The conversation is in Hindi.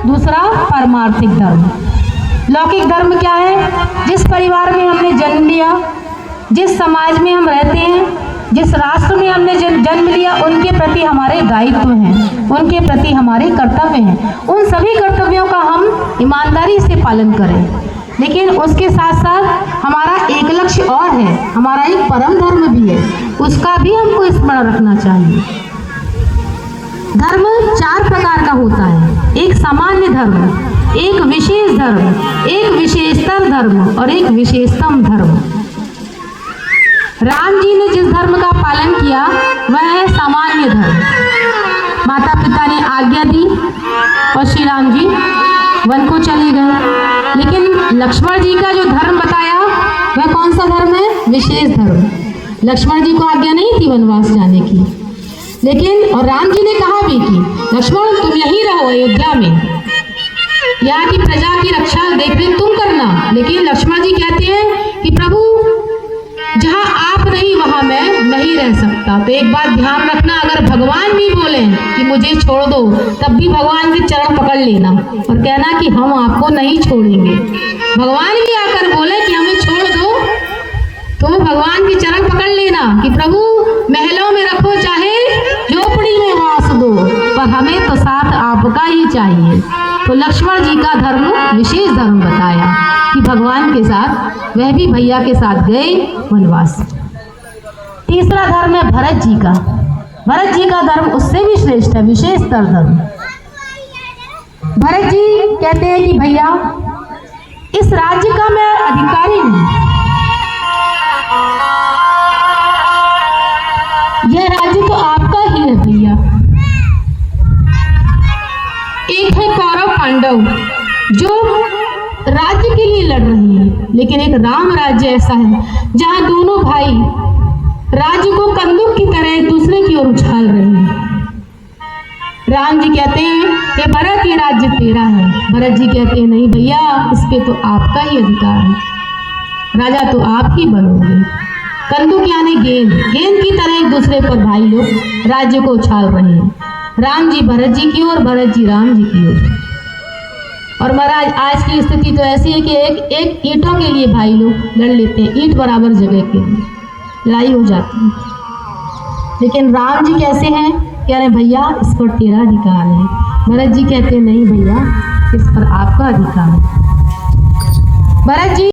दूसरा पारमार्थिक धर्म। लौकिक धर्म क्या है? जिस परिवार में हमने जन्म लिया, जिस समाज में हम रहते हैं, जिस राष्ट्र में हमने जन्म लिया, उनके प्रति हमारे दायित्व हैं, उनके प्रति हमारे कर्तव्य हैं। उन सभी कर्तव्यों का हम ईमानदारी से पालन करें। लेकिन उसके साथ साथ हमारा एक लक्ष्य और है, हमारा एक परम धर्म भी है, उसका भी हमको स्मरण रखना चाहिए। धर्म 4 प्रकार का होता है। एक सामान्य धर्म, एक विशेष धर्म, एक विशेषतर धर्म और एक विशेषतम धर्म। राम जी ने जिस धर्म का पालन किया वह है सामान्य धर्म। माता पिता ने आज्ञा दी और श्री राम जी वन को चले गए। लेकिन लक्ष्मण जी का जो धर्म बताया वह कौन सा धर्म है? विशेष धर्म। लक्ष्मण जी को आज्ञा नहीं थी वनवास जाने की, लेकिन और राम जी ने कहा भी कि लक्ष्मण तुम यहीं रहो अयोध्या में, यहाँ की प्रजा की रक्षा देखरेख तुम करना। लेकिन लक्ष्मण जी कहते हैं कि प्रभु जहाँ आप नहीं वहाँ मैं नहीं रह सकता। तो एक बात ध्यान रखना, अगर भगवान भी बोले कि मुझे छोड़ दो, तब भी भगवान के चरण पकड़ लेना और कहना कि हम आपको नहीं छोड़ेंगे। भगवान भी आकर बोले कि हमें छोड़ दो, तो भगवान के चरण पकड़ लेना कि प्रभु महलों में रखो, चाहे झोपड़ी में वास दो, पर हमें तो साथ आपका ही चाहिए। तो लक्ष्मण जी का धर्म विशेष धर्म बताया कि भगवान के साथ, वह भी भैया के साथ गए वनवास। तीसरा धर्म है भरत जी का। भरत जी का धर्म उससे भी श्रेष्ठ है, विशेषतर धर्म। भरत जी कहते हैं कि भैया इस राज्य का मैं अधिकारी हूं, यह राज्य तो आपका ही है भैया। एक है कौरव पांडव जो राज्य के लिए लड़ रहे हैं, लेकिन एक राम राज्य ऐसा है जहां दोनों भाई राज्य को कंदुक की तरह एक दूसरे की ओर उछाल रहे हैं। राम जी कहते हैं कि भरत ये राज्य तेरा है। भरत जी कहते हैं नहीं भैया, इस पे तो आपका ही अधिकार है, राजा तो आप ही बनोगे। कंदुक यानी गेंद, गेंद की तरह एक दूसरे पर भाई लोग राज्य को उछाल रहे हैं। राम जी भरत जी की ओर, भरत जी राम जी की ओर। और महाराज आज की स्थिति तो ऐसी है कि एक ईंटों के लिए भाई लोग लड़ लेते हैं, ईंट बराबर जगह के लिए लड़ाई हो जाती है। लेकिन राम जी कैसे हैं? कह रहे भैया इस पर तेरा अधिकार है। भरत जी कहते हैं नहीं भैया, इस पर आपका अधिकार है। भरत जी